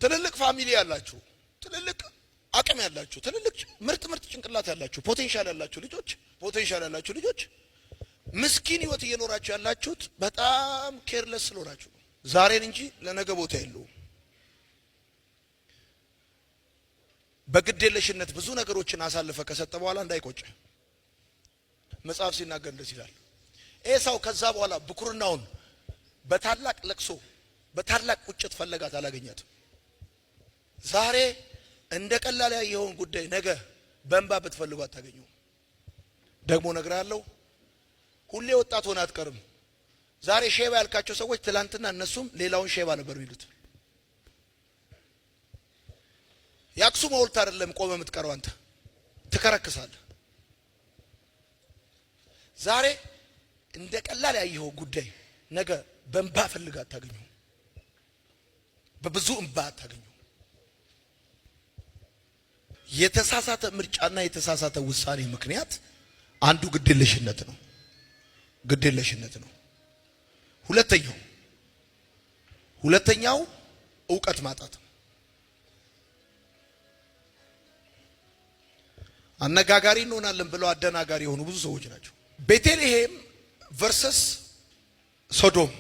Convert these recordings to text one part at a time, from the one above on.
ትልልቅ ፋሚሊ ያላችሁ፣ ትልልቅ አቅም ያላችሁ፣ ትልልቅ ምርጥ ጭንቅላት ያላችሁ፣ ፖቴንሻል ያላችሁ ልጆች ምስኪን ህይወት እየኖራችሁ ያላችሁት በጣም ኬርለስ ስለሆናችሁ ነው። ዛሬን እንጂ ለነገ ቦታ የለውም። በግዴለሽነት ብዙ ነገሮችን አሳልፈ ከሰጠ በኋላ እንዳይቆጭ መጽሐፍ ሲናገር እንደዚህ ይላል። ኤሳው ከዛ በኋላ ብኩርናውን በታላቅ ለቅሶ በታላቅ ቁጭት ፈለጋት፣ አላገኛትም። ዛሬ እንደ ቀላል ያየውን ጉዳይ ነገ በእንባ ብትፈልጉ አታገኙ። ደግሞ እነግርሃለሁ፣ ሁሌ ወጣት ሆነ አትቀርም። ዛሬ ሼባ ያልካቸው ሰዎች ትላንትና እነሱም ሌላውን ሼባ ነበር የሚሉት። የአክሱም ሐውልት አይደለም ቆመ የምትቀረው፣ አንተ ትከረክሳለህ። ዛሬ እንደ ቀላል ያየው ጉዳይ ነገ በእንባ ፈልጋ አታገኙ፣ በብዙ እንባ አታገኙ። የተሳሳተ ምርጫና የተሳሳተ ውሳኔ ምክንያት አንዱ ግዴለሽነት ነው። ሁለተኛው ዕውቀት ማጣት። አነጋጋሪ እንሆናለን ብለው አደናጋሪ የሆኑ ብዙ ሰዎች ናቸው። ቤተልሔም ቨርሰስ ሶዶም።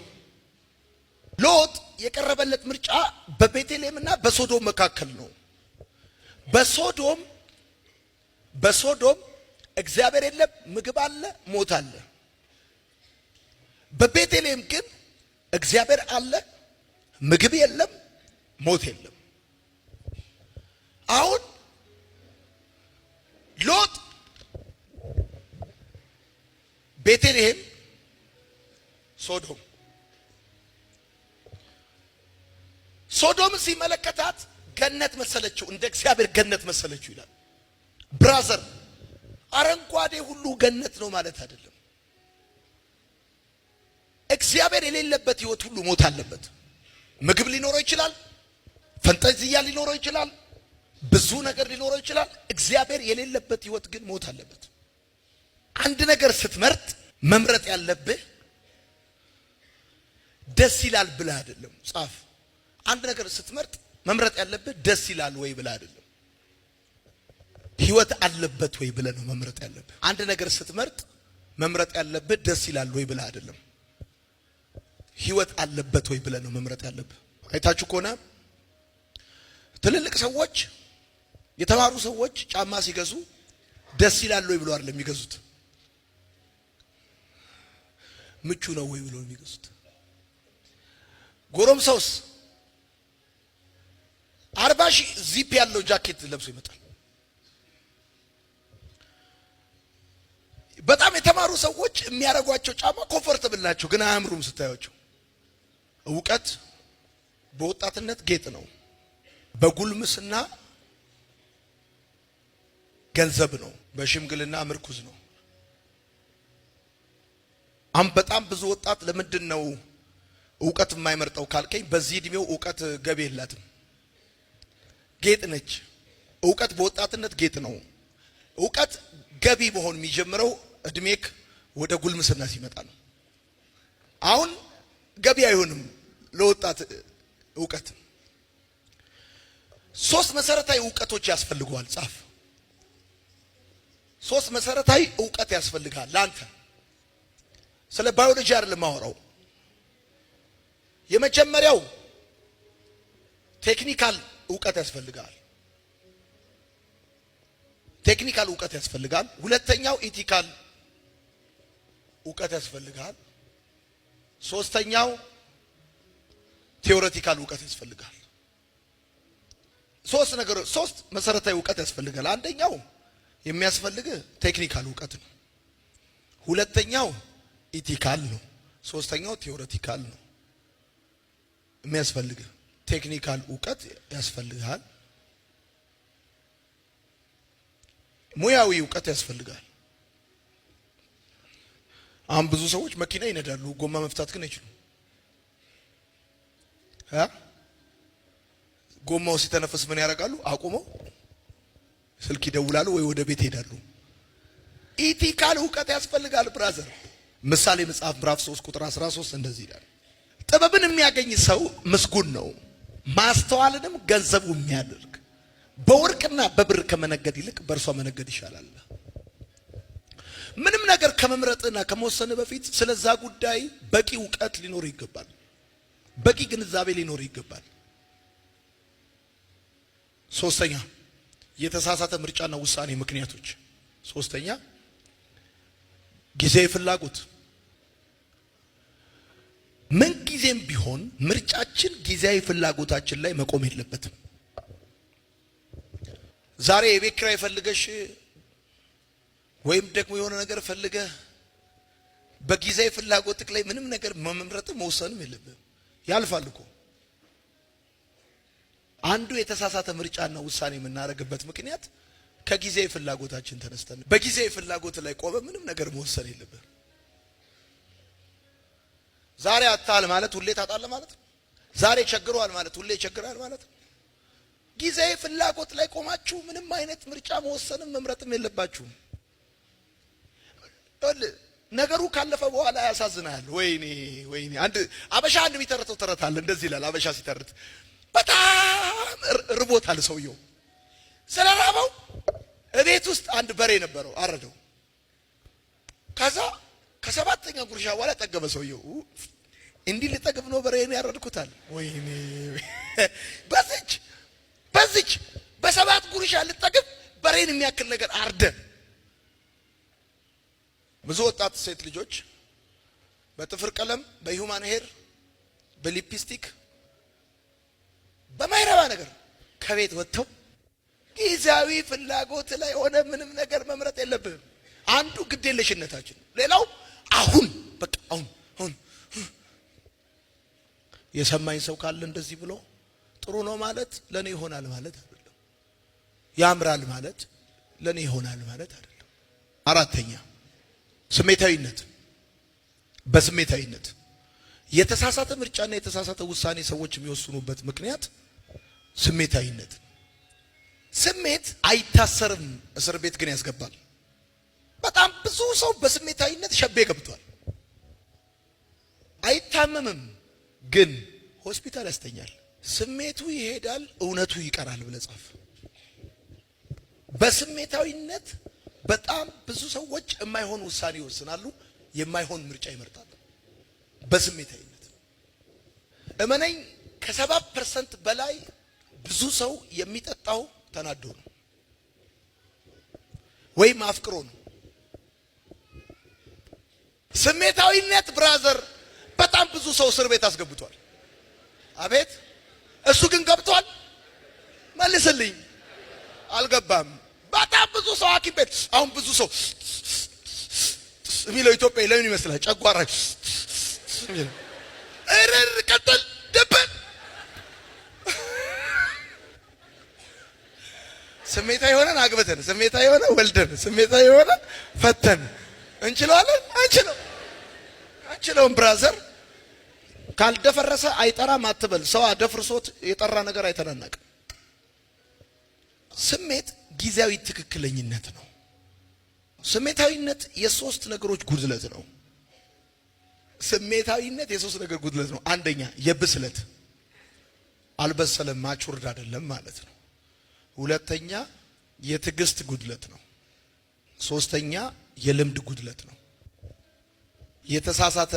ሎጥ የቀረበለት ምርጫ በቤተልሔምና በሶዶም መካከል ነው። በሶዶም እግዚአብሔር የለም፣ ምግብ አለ፣ ሞት አለ። በቤተልሔም ግን እግዚአብሔር አለ፣ ምግብ የለም፣ ሞት የለም። አሁን ሎጥ ቤተልሔም፣ ሶዶም ሲመለከታት ገነት መሰለችው፣ እንደ እግዚአብሔር ገነት መሰለችው ይላል። ብራዘር፣ አረንጓዴ ሁሉ ገነት ነው ማለት አይደለም። እግዚአብሔር የሌለበት ህይወት ሁሉ ሞት አለበት። ምግብ ሊኖረው ይችላል፣ ፈንጠዚያ ሊኖረው ይችላል፣ ብዙ ነገር ሊኖረው ይችላል። እግዚአብሔር የሌለበት ህይወት ግን ሞት አለበት። አንድ ነገር ስትመርጥ መምረጥ ያለብህ ደስ ይላል ብለህ አይደለም። ጻፍ። አንድ ነገር ስትመርጥ መምረጥ ያለብህ ደስ ይላል ወይ ብለህ አይደለም፣ ህይወት አለበት ወይ ብለህ ነው መምረጥ ያለብህ። አንድ ነገር ስትመርጥ መምረጥ ያለብህ ደስ ይላል ወይ ብለህ አይደለም፣ ህይወት አለበት ወይ ብለህ ነው መምረጥ ያለብህ። አይታችሁ ከሆነ ትልልቅ ሰዎች፣ የተማሩ ሰዎች ጫማ ሲገዙ ደስ ይላል ወይ ብለው አይደለም የሚገዙት፣ ምቹ ነው ወይ ብለው የሚገዙት። ጎረምሳውስ 40,000 ዚፕ ያለው ጃኬት ለብሶ ይመጣል። በጣም የተማሩ ሰዎች የሚያረጓቸው ጫማ ኮምፎርታብል ናቸው፣ ግን አያምሩም ስታያቸው። ዕውቀት በወጣትነት ጌጥ ነው፣ በጉልምስና ገንዘብ ነው፣ በሽምግልና ምርኩዝ ነው። በጣም ብዙ ወጣት ለምንድን ነው ዕውቀት የማይመርጠው ካልከኝ፣ በዚህ እድሜው ዕውቀት ገቢ የላትም፣ ጌጥ ነች። ዕውቀት በወጣትነት ጌጥ ነው። ዕውቀት ገቢ መሆን የሚጀምረው እድሜክ ወደ ጉልምስና ሲመጣ ነው። አሁን ገቢ አይሆንም ለወጣት ዕውቀት። 3 መሰረታዊ ዕውቀቶች ያስፈልገዋል። ጻፍ። 3 መሰረታዊ ዕውቀት ያስፈልጋል ለአንተ። ስለ ባዮሎጂ አይደለም ማወራው። የመጀመሪያው ቴክኒካል ዕውቀት ያስፈልጋል። ሁለተኛው ኢቲካል ዕውቀት ያስፈልጋል። ሶስተኛው ቴዎሬቲካል ዕውቀት ያስፈልጋል። 3 መሰረታዊ ዕውቀት ያስፈልጋል። አንደኛው የሚያስፈልግህ ቴክኒካል ዕውቀት ነው። ሁለተኛው ኢቲካል ነው። ሶስተኛው ቴዎሬቲካል ነው። የሚያስፈልግህ ቴክኒካል ዕውቀት ያስፈልጋል። ሙያዊ ዕውቀት ያስፈልጋል። አሁን ብዙ ሰዎች መኪና ይነዳሉ፣ ጎማ መፍታት ግን አይችሉም። ጎማው ሲተነፈስ ምን ያደርጋሉ? አቁመው ስልክ ይደውላሉ ወይ ወደ ቤት ይሄዳሉ። ኢቲካል ዕውቀት ያስፈልጋል ብራዘር። ምሳሌ መጽሐፍ ምዕራፍ 3 ቁጥር 13 እንደዚህ ይላል፣ ጥበብን የሚያገኝ ሰው ምስጉን ነው፣ ማስተዋልንም ገንዘቡ የሚያደርግ በወርቅና በብር ከመነገድ ይልቅ በእርሷ መነገድ ይሻላል። ምንም ነገር ከመምረጥና ከመወሰን በፊት ስለዛ ጉዳይ በቂ እውቀት ሊኖር ይገባል። በቂ ግንዛቤ ሊኖር ይገባል። ሶስተኛ የተሳሳተ ምርጫና ውሳኔ ምክንያቶች። ሶስተኛ ጊዜያዊ ፍላጎት። ምን ጊዜም ቢሆን ምርጫችን ጊዜያዊ ፍላጎታችን ላይ መቆም የለበትም። ዛሬ የቤት ኪራይ ፈልገሽ ወይም ደግሞ የሆነ ነገር ፈልገህ በጊዜያዊ ፍላጎትክ ላይ ምንም ነገር መምረጥ መወሰንም የለብህም። ያልፋል እኮ። አንዱ የተሳሳተ ምርጫና ውሳኔ የምናደርግበት ምክንያት ከጊዜያዊ ፍላጎታችን ተነስተን በጊዜያዊ ፍላጎት ላይ ቆመ ምንም ነገር መወሰን የለብህም። ዛሬ አጣል ማለት ሁሌ ታጣለህ ማለት ነው። ዛሬ ቸግሯል ማለት ሁሌ ቸግራል ማለት ነው። ጊዜያዊ ፍላጎት ላይ ቆማችሁ ምንም አይነት ምርጫ መወሰንም መምረጥም የለባችሁም። ነገሩ ካለፈ በኋላ ያሳዝናል። ወይኔ አንድ አበሻ የሚተርተው ተረት አለ። እንደዚህ ይላል። አበሻ ሲተርት በጣም ርቦታል ሰውየው። ስለራበው እቤት ውስጥ አንድ በሬ ነበረው፣ አረደው። ከዛ ከሰባተኛ ጉርሻ በኋላ ጠገበ ሰውየው። እንዲህ ልጠግብ ነው በሬን ያረድኩታል። ወይኔ በዚች በሰባት ጉርሻ ልጠግብ በሬን የሚያክል ነገር አርደ። ብዙ ወጣት ሴት ልጆች በጥፍር ቀለም፣ በሂውማን ሄር፣ በሊፕስቲክ በማይረባ ነገር ከቤት ወጥተው ጊዜያዊ ፍላጎት ላይ ሆነ ምንም ነገር መምረጥ የለብህም። አንዱ ግዴለሽነታችን፣ ሌላው አሁን በቃ አሁን የሰማኝ ሰው ካለ እንደዚህ ብሎ ጥሩ ነው ማለት ለኔ ይሆናል ማለት አይደለም። ያምራል ማለት ለኔ ይሆናል ማለት አይደለም። አራተኛ ስሜታዊነት። በስሜታዊነት የተሳሳተ ምርጫና የተሳሳተ ውሳኔ ሰዎች የሚወስኑበት ምክንያት ስሜታዊነት። ስሜት አይታሰርም፣ እስር ቤት ግን ያስገባል። በጣም ብዙ ሰው በስሜታዊነት ሸቤ ገብቷል። አይታመምም ግን ሆስፒታል ያስተኛል። ስሜቱ ይሄዳል፣ እውነቱ ይቀራል ብለህ ጻፍ። በስሜታዊነት በጣም ብዙ ሰዎች የማይሆን ውሳኔ ይወስናሉ፣ የማይሆን ምርጫ ይመርጣሉ። በስሜታዊነት እመነኝ፣ ከ70% በላይ ብዙ ሰው የሚጠጣው ተናዶ ነው ወይም አፍቅሮ ነው። ስሜታዊነት ብራዘር በጣም ብዙ ሰው እስር ቤት አስገብቷል። አቤት እሱ ግን ገብቷል? መልስልኝ። አልገባም። በጣም ብዙ ሰው ሐኪም ቤት አሁን ብዙ ሰው የሚለው ኢትዮጵያ ለምን ይመስላል? ጨጓራ እረር ቀጠል ደበን ስሜታዊ ሆነን አግብተን፣ ስሜታዊ ሆነን ወልደን፣ ስሜታዊ ሆነን ፈተን እንችላለን? አንችለውም ብራዘር። ካልደፈረሰ አይጠራም አትበል። ሰው አደፍርሶት የጠራ ነገር አይተናነቅም። ስሜት ጊዜያዊ ትክክለኝነት ነው። ስሜታዊነት የሶስት ነገሮች ጉድለት ነው። ስሜታዊነት የሶስት ነገር ጉድለት ነው። አንደኛ የብስለት አልበሰለም፣ ማቹርድ አይደለም ማለት ነው። ሁለተኛ የትዕግስት ጉድለት ነው። ሶስተኛ የልምድ ጉድለት ነው። የተሳሳተ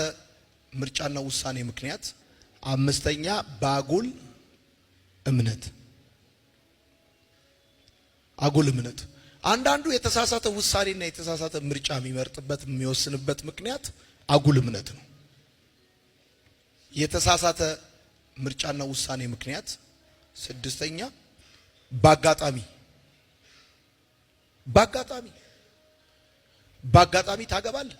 ምርጫና ውሳኔ ምክንያት። አምስተኛ በአጉል እምነት። አጉል እምነት አንዳንዱ የተሳሳተ ውሳኔና የተሳሳተ ምርጫ የሚመርጥበት የሚወስንበት ምክንያት አጉል እምነት ነው። የተሳሳተ ምርጫና ውሳኔ ምክንያት። ስድስተኛ በአጋጣሚ ታገባለህ።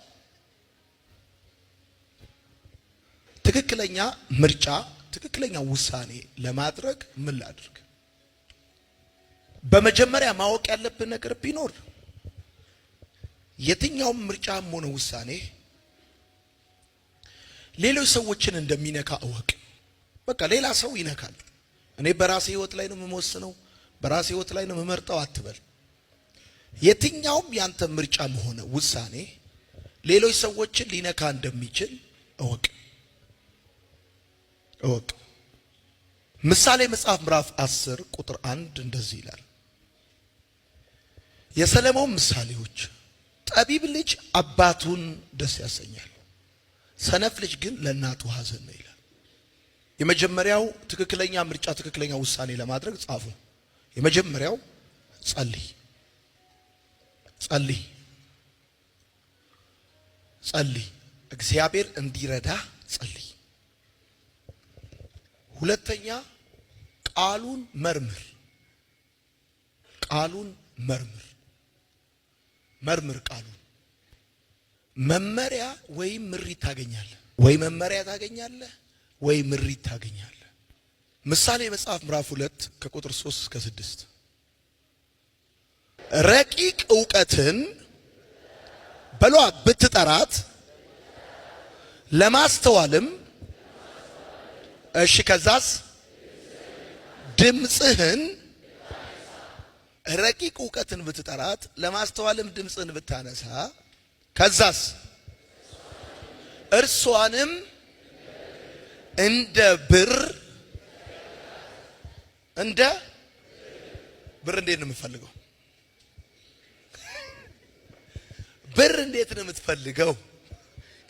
ትክክለኛ ምርጫ ትክክለኛ ውሳኔ ለማድረግ ምን ላድርግ? በመጀመሪያ ማወቅ ያለብን ነገር ቢኖር የትኛውም ምርጫም ሆነ ውሳኔ ሌሎች ሰዎችን እንደሚነካ እወቅ። በቃ ሌላ ሰው ይነካል፣ እኔ በራሴ ህይወት ላይ ነው የምወስነው፣ በራሴ ህይወት ላይ ነው የምመርጠው አትበል። የትኛውም ያንተ ምርጫም ሆነ ውሳኔ ሌሎች ሰዎችን ሊነካ እንደሚችል እወቅ። ምሳሌ መጽሐፍ ምዕራፍ 10 ቁጥር 1 እንደዚህ ይላል። የሰለሞን ምሳሌዎች ጠቢብ ልጅ አባቱን ደስ ያሰኛል፣ ሰነፍ ልጅ ግን ለእናቱ ሐዘን ነው ይላል። የመጀመሪያው ትክክለኛ ምርጫ ትክክለኛ ውሳኔ ለማድረግ ጻፉ። የመጀመሪያው ጸልይ ጸልይ ጸልይ፣ እግዚአብሔር እንዲረዳ ጸልይ። ሁለተኛ ቃሉን መርምር፣ ቃሉን መርምር መርምር ቃሉን። መመሪያ ወይም ምሪት ታገኛለህ፣ ወይ መመሪያ ታገኛለህ ወይ ምሪት ታገኛለህ። ምሳሌ መጽሐፍ ምዕራፍ 2 ከቁጥር 3 እስከ 6 ረቂቅ ዕውቀትን በሏ ብትጠራት ለማስተዋልም እሺ ከዛስ ድምፅህን ረቂቅ ዕውቀትን ብትጠራት ለማስተዋልም ድምፅህን ብታነሳ ከዛስ እርሷንም እንደ ብር እንዴት ነው የምትፈልገው? ብር እንዴት ነው የምትፈልገው?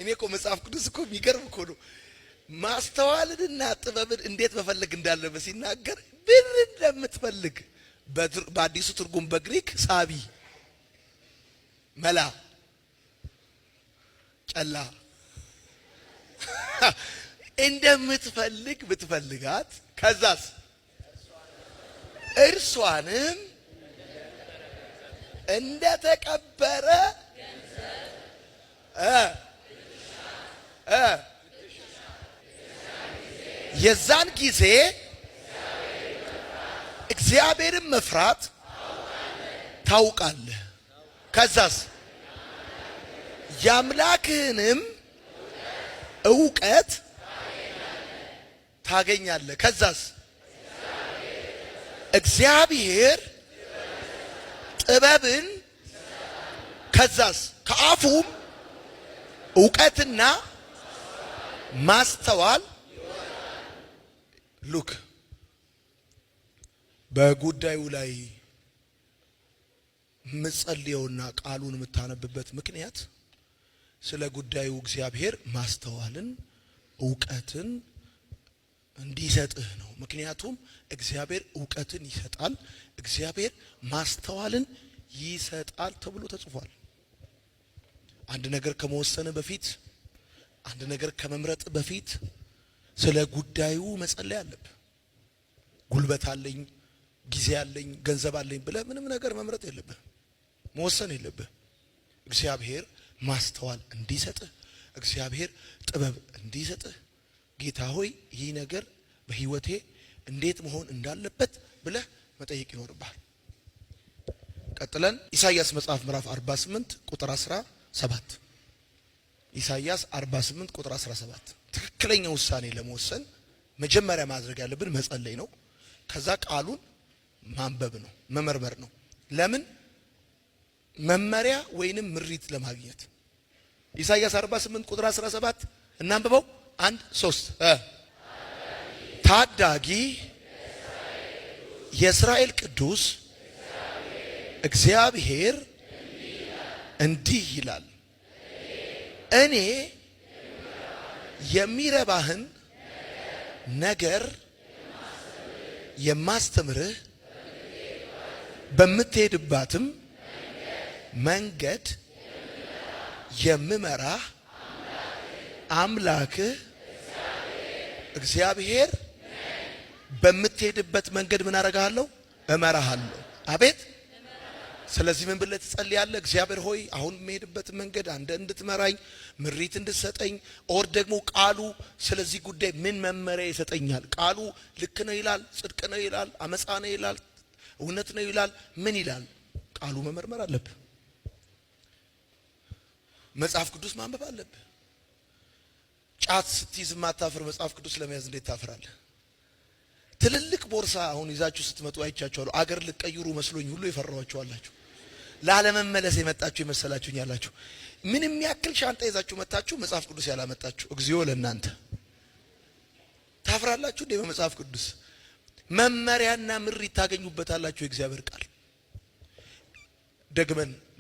እኔ እኮ መጽሐፍ ቅዱስ እኮ የሚገርም እኮ ነው። ማስተዋልንና ጥበብን እንዴት መፈለግ እንዳለበት ሲናገር ብር እንደምትፈልግ በአዲሱ ትርጉም በግሪክ ሳቢ መላ ጨላ እንደምትፈልግ ብትፈልጋት ከዛስ እርሷንም እንደተቀበረ የዛን ጊዜ እግዚአብሔርን መፍራት ታውቃለህ። ከዛስ የአምላክህንም ዕውቀት ታገኛለህ። ከዛስ እግዚአብሔር ጥበብን ከዛስ ከአፉም ዕውቀትና ማስተዋል ሉክ በጉዳዩ ላይ ምጸልየውና ቃሉን የምታነብበት ምክንያት ስለ ጉዳዩ እግዚአብሔር ማስተዋልን ዕውቀትን እንዲሰጥህ ነው። ምክንያቱም እግዚአብሔር ዕውቀትን ይሰጣል፣ እግዚአብሔር ማስተዋልን ይሰጣል ተብሎ ተጽፏል። አንድ ነገር ከመወሰን በፊት አንድ ነገር ከመምረጥ በፊት ስለ ጉዳዩ መጸለይ አለብህ። ጉልበት አለኝ፣ ጊዜ አለኝ፣ ገንዘብ አለኝ ብለህ ምንም ነገር መምረጥ የለብህ፣ መወሰን የለብህ። እግዚአብሔር ማስተዋል እንዲሰጥህ፣ እግዚአብሔር ጥበብ እንዲሰጥህ፣ ጌታ ሆይ ይህ ነገር በህይወቴ እንዴት መሆን እንዳለበት ብለህ መጠየቅ ይኖርብሃል። ቀጥለን ኢሳይያስ መጽሐፍ ምዕራፍ 48 ቁጥር 17 ኢሳይያስ 48 ቁጥር 17 ትክክለኛ ውሳኔ ለመወሰን መጀመሪያ ማድረግ ያለብን መጸለይ ነው። ከዛ ቃሉን ማንበብ ነው፣ መመርመር ነው። ለምን? መመሪያ ወይንም ምሪት ለማግኘት። ኢሳይያስ 48 ቁጥር 17 እናንብበው። 1 3 ታዳጊ የእስራኤል ቅዱስ እግዚአብሔር እንዲህ ይላል፣ እኔ የሚረባህን ነገር የማስተምርህ በምትሄድባትም መንገድ የምመራህ አምላክህ እግዚአብሔር በምትሄድበት መንገድ ምን አደርግሃለሁ? እመራሃለሁ። አቤት! ስለዚህ ምን ብለህ ትጸልያለህ? እግዚአብሔር ሆይ አሁን የምሄድበት መንገድ አንተ እንድትመራኝ ምሪት እንድትሰጠኝ፣ ኦር ደግሞ ቃሉ ስለዚህ ጉዳይ ምን መመሪያ ይሰጠኛል? ቃሉ ልክ ነው ይላል፣ ጽድቅ ነው ይላል፣ አመፃ ነው ይላል፣ እውነት ነው ይላል፣ ምን ይላል? ቃሉ መመርመር አለብህ። መጽሐፍ ቅዱስ ማንበብ አለብህ። ጫት ስትይዝ ማታፍር መጽሐፍ ቅዱስ ለመያዝ እንዴት ታፍራለህ? ትልልቅ ቦርሳ አሁን ይዛችሁ ስትመጡ አይቻችኋለሁ። አገር ልቀይሩ መስሎኝ ሁሉ የፈራኋችሁ አላችሁ። ላለመመለስ የመጣችሁ የመሰላችሁኝ ያላችሁ። ምን የሚያክል ሻንጣ ይዛችሁ መጣችሁ መጽሐፍ ቅዱስ ያላመጣችሁ እግዚኦ ለእናንተ። ታፍራላችሁ እንዴ በመጽሐፍ ቅዱስ? መመሪያና ምሪት ታገኙበታላችሁ። የእግዚአብሔር ቃል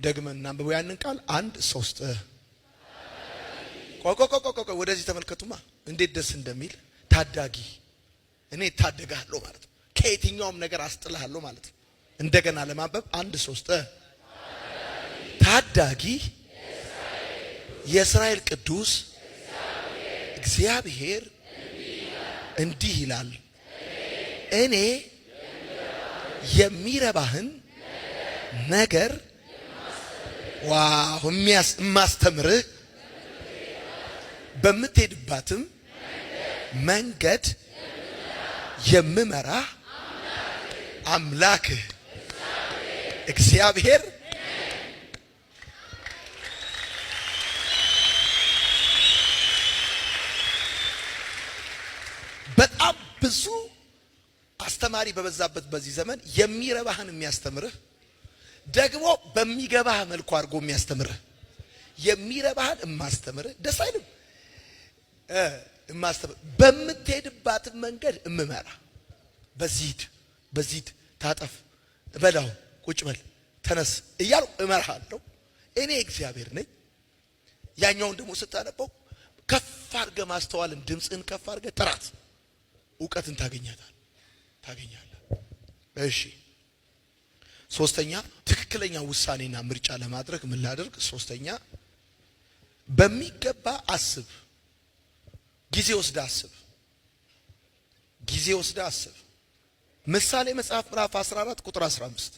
ደግመን እናንብበው ያንን ቃል 1:3 ቆቆቆቆቆ ወደዚህ ተመልከቱማ እንዴት ደስ እንደሚል ታዳጊ እኔ ታደጋለሁ ማለት ነው። ከየትኛውም ነገር አስጥልሃለሁ ማለት ነው። እንደገና ለማንበብ 1:3 ታዳጊ የእስራኤል ቅዱስ እግዚአብሔር እንዲህ ይላል እኔ የሚረባህን ነገር ዋው ማስተምርህ በምትሄድባትም መንገድ የምመራ አምላክህ እግዚአብሔር በጣም ብዙ አስተማሪ በበዛበት በዚህ ዘመን የሚረባህን የሚያስተምርህ ደግሞ በሚገባህ መልኩ አድርጎ የሚያስተምርህ የሚረባህን ማስተምርህ ደስ አይልም። ማስተምር በምትሄድባት መንገድ እምመራ በዚህድ ታጠፍ በላው ቁጭ በል ተነስ እያሉ እመራሃለሁ እኔ እግዚአብሔር ነኝ። ያኛውን ደግሞ ስታነበው ከፍ አድርገህ ማስተዋልን ድምፅህን ከፍ አድርገህ ጥራት እውቀትን ታገኛለህ። እሺ ሶስተኛ ትክክለኛ ውሳኔና ምርጫ ለማድረግ ምን ላድርግ? ሶስተኛ በሚገባ አስብ። ጊዜ ወስደህ አስብ። ምሳሌ መጽሐፍ ምዕራፍ 14 ቁጥር 15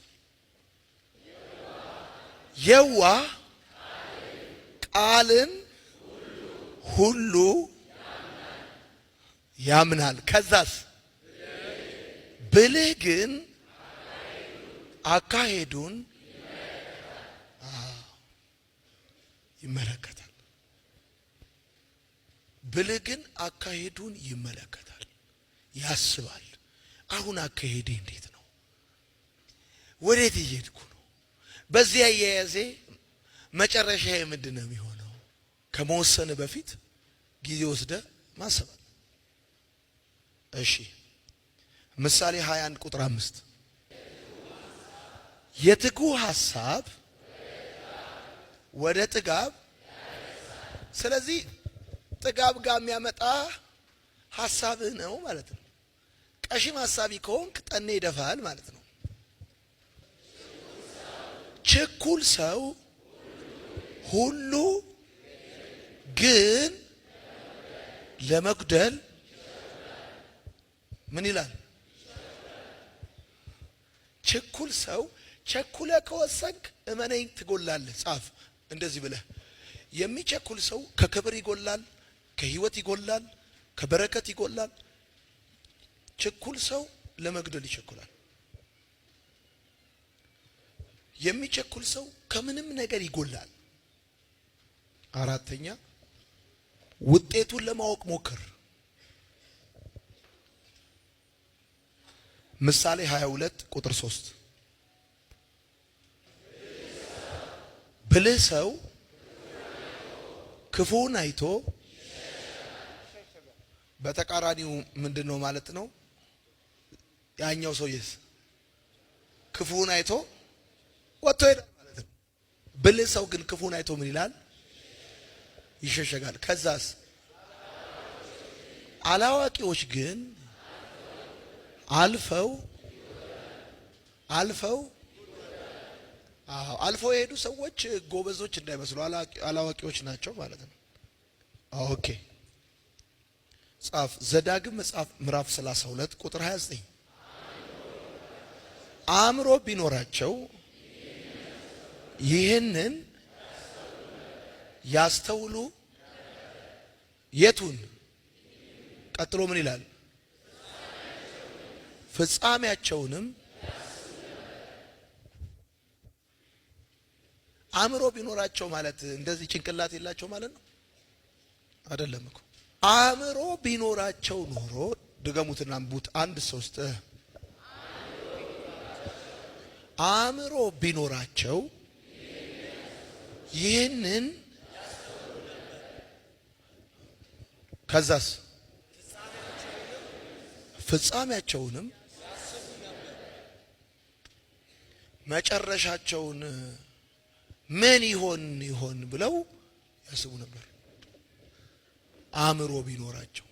የዋህ ቃልን ሁሉ ያምናል። ከዛስ ብልህ ግን አካሄዱን ይመለከታል። ብልህ ግን አካሄዱን ይመለከታል፣ ያስባል። አሁን አካሄዴ እንዴት ነው? ወዴት እየሄድኩ ነው? በዚህ አያያዜ መጨረሻዬ ምንድን ነው የሚሆነው? ከመወሰን በፊት ጊዜ ወስደህ ማሰብ። እሺ ምሳሌ 21 ቁጥር 5 የትጉ ሐሳብ ወደ ጥጋብ። ስለዚህ ጥጋብ ጋር የሚያመጣ ሐሳብህ ነው ማለት ነው። ቀሽም ሐሳቢ ከሆንክ ጠኔ ይደፋል ማለት ነው። ችኩል ሰው ሁሉ ግን ለመጉደል ምን ይላል? ችኩል ሰው ቸኩለ ከወሰንክ እመነኝ ትጎላለህ። ጻፍ እንደዚህ ብለህ የሚቸኩል ሰው ከክብር ይጎላል፣ ከህይወት ይጎላል፣ ከበረከት ይጎላል። ችኩል ሰው ለመግደል ይቸኩላል። የሚቸኩል ሰው ከምንም ነገር ይጎላል። አራተኛ ውጤቱን ለማወቅ ሞክር። ምሳሌ 22 ቁጥር 3 ብልህ ሰው ክፉን አይቶ በተቃራኒው ምንድነው ማለት ነው? ያኛው ሰውዬስ ክፉን አይቶ ወጥቶ ይላል ማለት ነው። ብልህ ሰው ግን ክፉን አይቶ ምን ይላል? ይሸሸጋል። ከዛስ አላዋቂዎች ግን አልፈው የሄዱ ሰዎች ጎበዞች እንዳይመስሉ አላዋቂዎች ናቸው ማለት ነው። ኦኬ ጻፍ። ዘዳግም መጽሐፍ ምዕራፍ 32 ቁጥር 29 አእምሮ ቢኖራቸው ይህንን ያስተውሉ። የቱን? ቀጥሎ ምን ይላል? ፍጻሜያቸውንም። አእምሮ ቢኖራቸው ማለት እንደዚህ ጭንቅላት የላቸው ማለት ነው አይደለም እኮ። አእምሮ ቢኖራቸው ኖሮ ድገሙትና አንቡት 1:3 አእምሮ ቢኖራቸው ይህንን ከዛስ ፍጻሜያቸውንም መጨረሻቸውን ምን ይሆን ብለው ያስቡ ነበር። አእምሮ ቢኖራቸው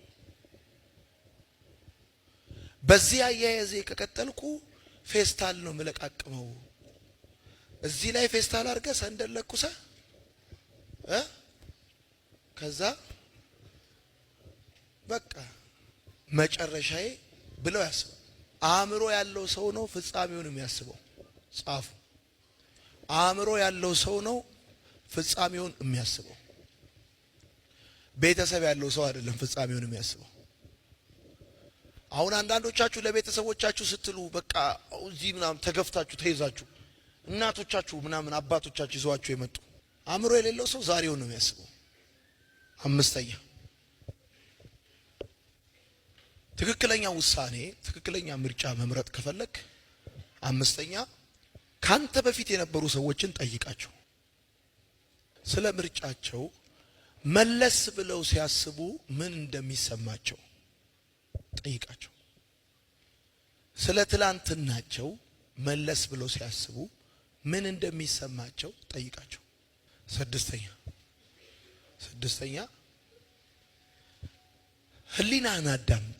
በዚህ አያያዜ ከቀጠልኩ ፌስታል ነው መለቃቅመው። እዚህ ላይ ፌስታል አድርገህ ሰንደል ለኩሰህ ከዛ በቃ መጨረሻዬ ብለው ያስቡ። አእምሮ ያለው ሰው ነው ፍጻሜውን የሚያስበው። ጻፉ። አእምሮ ያለው ሰው ነው ፍጻሜውን የሚያስበው። ቤተሰብ ያለው ሰው አይደለም ፍጻሜውን የሚያስበው። አሁን አንዳንዶቻችሁ ለቤተሰቦቻችሁ ስትሉ በቃ እዚህ ምናምን ተገፍታችሁ ተይዛችሁ እናቶቻችሁ ምናምን አባቶቻችሁ ይዘዋችሁ የመጡ አእምሮ የሌለው ሰው ዛሬውን ነው የሚያስበው። አምስተኛ ትክክለኛ ውሳኔ ትክክለኛ ምርጫ መምረጥ ከፈለክ አምስተኛ ካንተ በፊት የነበሩ ሰዎችን ጠይቃቸው። ስለ ምርጫቸው መለስ ብለው ሲያስቡ ምን እንደሚሰማቸው ጠይቃቸው። ስለ ትላንትናቸው መለስ ብለው ሲያስቡ ምን እንደሚሰማቸው ጠይቃቸው። ስድስተኛ ህሊናን አዳምጥ።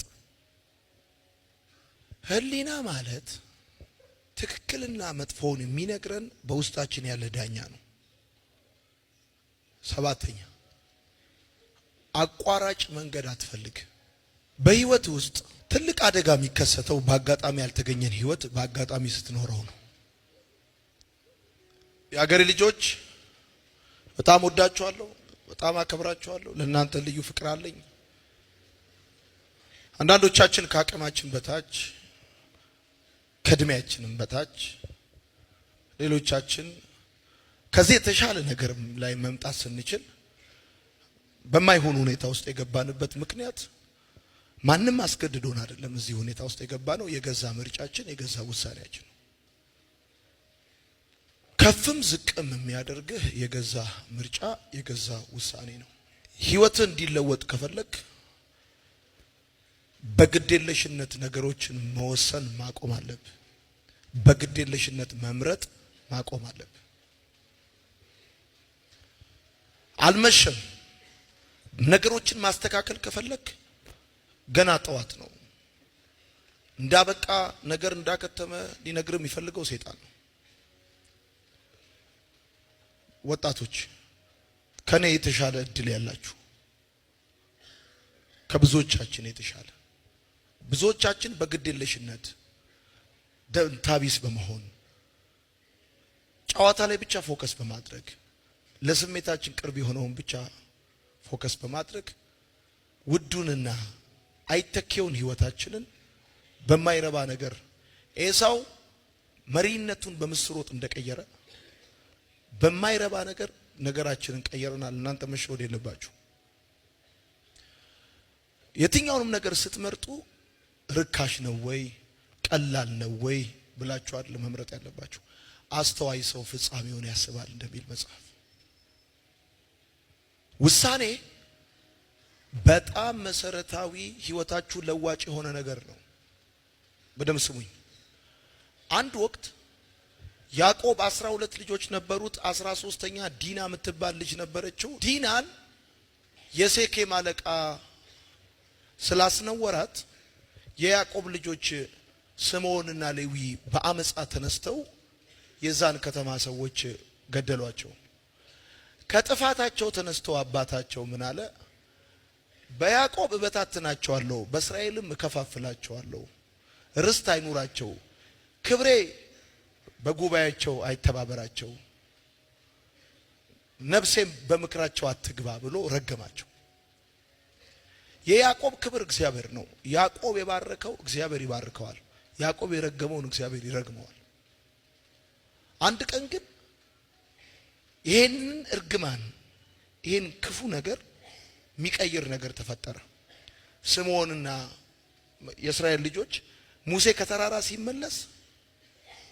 ህሊና ማለት ትክክልና መጥፎውን የሚነግረን በውስጣችን ያለ ዳኛ ነው። ሰባተኛ አቋራጭ መንገድ አትፈልግ። በህይወት ውስጥ ትልቅ አደጋ የሚከሰተው በአጋጣሚ ያልተገኘን ህይወት በአጋጣሚ ስትኖረው ነው። የአገሬ ልጆች በጣም ወዳችኋለሁ፣ በጣም አከብራችኋለሁ። ለእናንተ ልዩ ፍቅር አለኝ። አንዳንዶቻችን ከአቅማችን በታች ከእድሜያችንም በታች ሌሎቻችን ከዚህ የተሻለ ነገር ላይ መምጣት ስንችል በማይሆን ሁኔታ ውስጥ የገባንበት ምክንያት ማንም አስገድዶን አይደለም። እዚህ ሁኔታ ውስጥ የገባነው የገዛ ምርጫችን የገዛ ውሳኔያችን ነው። ከፍም ዝቅም የሚያደርግህ የገዛ ምርጫ የገዛ ውሳኔ ነው። ህይወትን እንዲለወጥ ከፈለክ በግዴለሽነት ነገሮችን መወሰን ማቆም አለብህ። በግዴለሽነት መምረጥ ማቆም አለብህ። አልመሸም። ነገሮችን ማስተካከል ከፈለክ ገና ጠዋት ነው። እንዳበቃ ነገር እንዳከተመ ሊነግርህ የሚፈልገው ሰይጣን ነው። ወጣቶች ከኔ የተሻለ እድል ያላችሁ ከብዙዎቻችን የተሻለ ብዙዎቻችን በግዴለሽነት ደንታቢስ በመሆን ጨዋታ ላይ ብቻ ፎከስ በማድረግ ለስሜታችን ቅርብ የሆነውን ብቻ ፎከስ በማድረግ ውዱንና አይተኬውን ህይወታችንን በማይረባ ነገር ኤሳው መሪነቱን በምስር ወጥ እንደቀየረ በማይረባ ነገር ነገራችንን ቀየረናል። እናንተ መሸወድ የለባችሁ። የትኛውንም ነገር ስትመርጡ ርካሽ ነው ወይ ቀላል ነው ወይ ብላችሁ አይደል መምረጥ ያለባችሁ። አስተዋይ ሰው ፍጻሜውን ያስባል እንደሚል መጽሐፍ። ውሳኔ በጣም መሰረታዊ ህይወታችሁ ለዋጭ የሆነ ነገር ነው። በደም ስሙኝ። አንድ ወቅት ያዕቆብ 12 ልጆች ነበሩት። 13ኛ ዲና የምትባል ልጅ ነበረችው። ዲናን የሴኬም አለቃ ስላስነወራት የያዕቆብ ልጆች ስምዖንና ሌዊ በአመጻ ተነስተው የዛን ከተማ ሰዎች ገደሏቸው። ከጥፋታቸው ተነስተው አባታቸው ምን አለ? በያዕቆብ እበታትናቸዋለሁ፣ በእስራኤልም እከፋፍላቸዋለሁ። ርስት አይኑራቸው፣ ክብሬ በጉባኤያቸው አይተባበራቸው፣ ነፍሴም በምክራቸው አትግባ ብሎ ረገማቸው። የያዕቆብ ክብር እግዚአብሔር ነው። ያዕቆብ የባረከው እግዚአብሔር ይባርከዋል። ያዕቆብ የረገመውን እግዚአብሔር ይረግመዋል። አንድ ቀን ግን ይሄንን እርግማን ይሄን ክፉ ነገር የሚቀይር ነገር ተፈጠረ። ስምዖንና የእስራኤል ልጆች ሙሴ ከተራራ ሲመለስ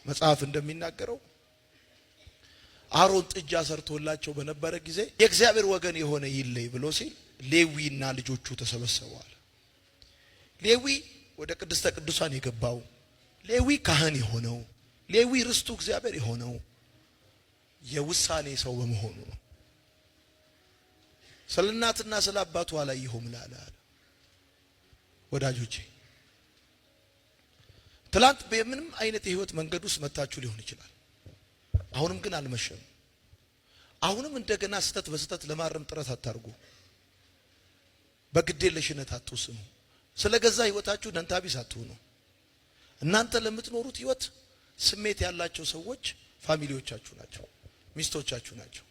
መጽሐፍ እንደሚናገረው አሮን ጥጃ ሰርቶላቸው በነበረ ጊዜ የእግዚአብሔር ወገን የሆነ ይለይ ብሎ ሲል ሌዊና ልጆቹ ተሰበሰበዋል። ሌዊ ወደ ቅድስተ ቅዱሳን የገባው፣ ሌዊ ካህን የሆነው፣ ሌዊ ርስቱ እግዚአብሔር የሆነው የውሳኔ ሰው በመሆኑ ነው። ስለ እናትና ስለ አባቱ አላየሁም ላለ ወዳጆቼ፣ ትላንት በምንም አይነት የህይወት መንገድ ውስጥ መታችሁ ሊሆን ይችላል። አሁንም ግን አልመሸም። አሁንም እንደገና ስተት በስተት ለማረም ጥረት አታርጉ። በግዴለሽነት አትወስኑ። ስለገዛ ህይወታችሁ ደንታቢስ አትሁኑ። እናንተ ለምትኖሩት ህይወት ስሜት ያላቸው ሰዎች ፋሚሊዎቻችሁ ናቸው፣ ሚስቶቻችሁ ናቸው።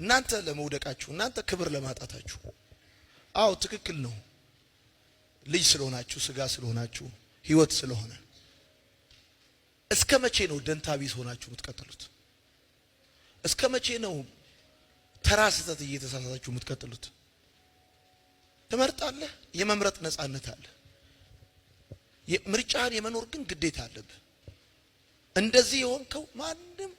እናንተ ለመውደቃችሁ፣ እናንተ ክብር ለማጣታችሁ፣ አዎ ትክክል ነው። ልጅ ስለሆናችሁ፣ ስጋ ስለሆናችሁ፣ ህይወት ስለሆነ እስከ መቼ ነው ደንታቢስ ሆናችሁ የምትቀጥሉት? እስከ መቼ ነው ተራ ስህተት እየተሳሳታችሁ የምትቀጥሉት? ትመርጣለህ። የመምረጥ ነፃነት አለ። ምርጫህን የመኖር ግን ግዴታ አለብህ። እንደዚህ የሆንከው ማንም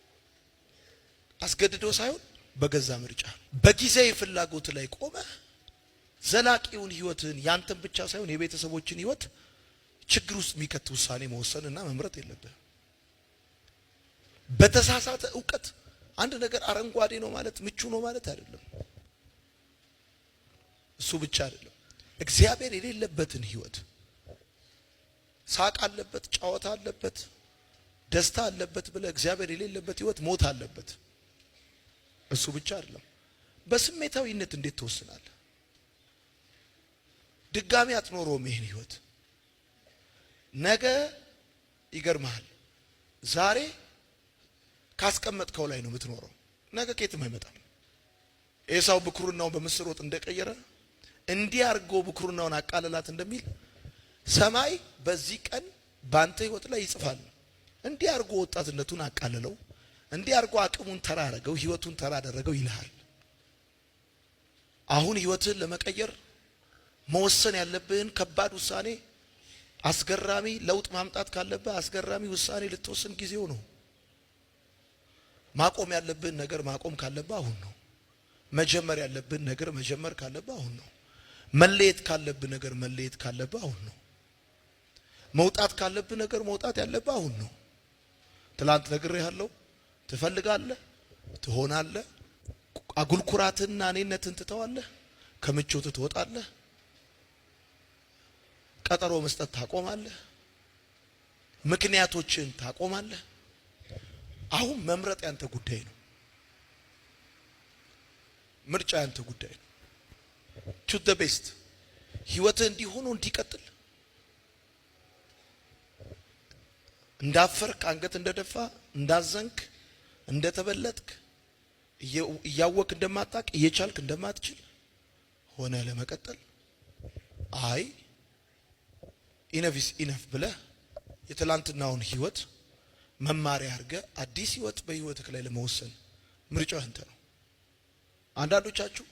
አስገድዶ ሳይሆን በገዛ ምርጫ በጊዜ ፍላጎት ላይ ቆመህ ዘላቂውን ህይወትን ያንተን ብቻ ሳይሆን የቤተሰቦችን ህይወት ችግር ውስጥ የሚከት ውሳኔ መወሰንና መምረጥ የለብህ። በተሳሳተ ዕውቀት አንድ ነገር አረንጓዴ ነው ማለት ምቹ ነው ማለት አይደለም። እሱ ብቻ አይደለም። እግዚአብሔር የሌለበትን ህይወት፣ ሳቅ አለበት፣ ጨዋታ አለበት፣ ደስታ አለበት ብለ እግዚአብሔር የሌለበት ህይወት ሞት አለበት። እሱ ብቻ አይደለም። በስሜታዊነት እንዴት ትወስናለህ? ድጋሚ አትኖረውም ይሄን ህይወት። ነገ ይገርምሃል፣ ዛሬ ካስቀመጥከው ላይ ነው የምትኖረው። ነገ ከየትም አይመጣም። ኤሳው ብኩርናውን በምስር ወጥ እንደቀየረ እንዲህ አርጎ ብኩርናውን አቃለላት እንደሚል ሰማይ በዚህ ቀን ባንተ ህይወት ላይ ይጽፋል። እንዲህ አርጎ ወጣትነቱን አቃለለው፣ እንዲህ አርጎ አቅሙን ተራ አደረገው፣ ህይወቱን ተራ አደረገው ይልሃል። አሁን ህይወትን ለመቀየር መወሰን ያለብህን ከባድ ውሳኔ፣ አስገራሚ ለውጥ ማምጣት ካለብህ አስገራሚ ውሳኔ ልትወስን ጊዜው ነው። ማቆም ያለብህን ነገር ማቆም ካለብህ አሁን ነው። መጀመር ያለብህን ነገር መጀመር ካለብህ አሁን ነው። መለየት ካለብህ ነገር መለየት ካለብህ አሁን ነው። መውጣት ካለብህ ነገር መውጣት ያለብህ አሁን ነው። ትላንት ነግሬሃለሁ። ትፈልጋለህ፣ ትሆናለህ። አጉል ኩራትና እኔነትን ትተዋለህ። ከምቾት ትወጣለህ። ቀጠሮ መስጠት ታቆማለህ። ምክንያቶችን ታቆማለህ። አሁን መምረጥ ያንተ ጉዳይ ነው። ምርጫ ያንተ ጉዳይ ነው። choose the best። ህይወትህ እንዲሆን እንዲቀጥል እንዳፈርክ፣ አንገት እንደደፋ፣ እንዳዘንክ፣ እንደተበለጥክ፣ እያወቅ እንደማታቅ፣ እየቻልክ እንደማትችል ሆነ ለመቀጠል አይ ኢነቪስ ኢነፍ ብለህ የትላንትናውን ህይወት መማሪያ አድርገህ አዲስ ህይወት በህይወትክ ላይ ለመወሰን ምርጫው አንተ ነው። አንዳንዶቻችሁ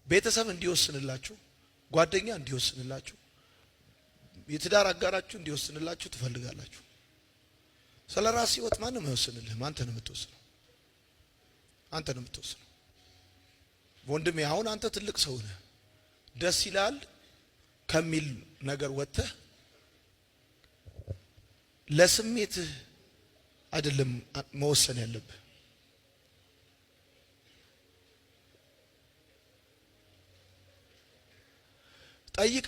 ቤተሰብ እንዲወስንላችሁ፣ ጓደኛ እንዲወስንላችሁ፣ የትዳር አጋራችሁ እንዲወስንላችሁ ትፈልጋላችሁ። ስለ ራስ ህይወት ማንም አይወስንልህም። አንተ ነው የምትወስነው። አንተ ነው የምትወስነው። ወንድሜ አሁን አንተ ትልቅ ሰው ነህ። ደስ ይላል ከሚል ነገር ወጥተህ ለስሜትህ አይደለም መወሰን ያለብህ። ጠይቅ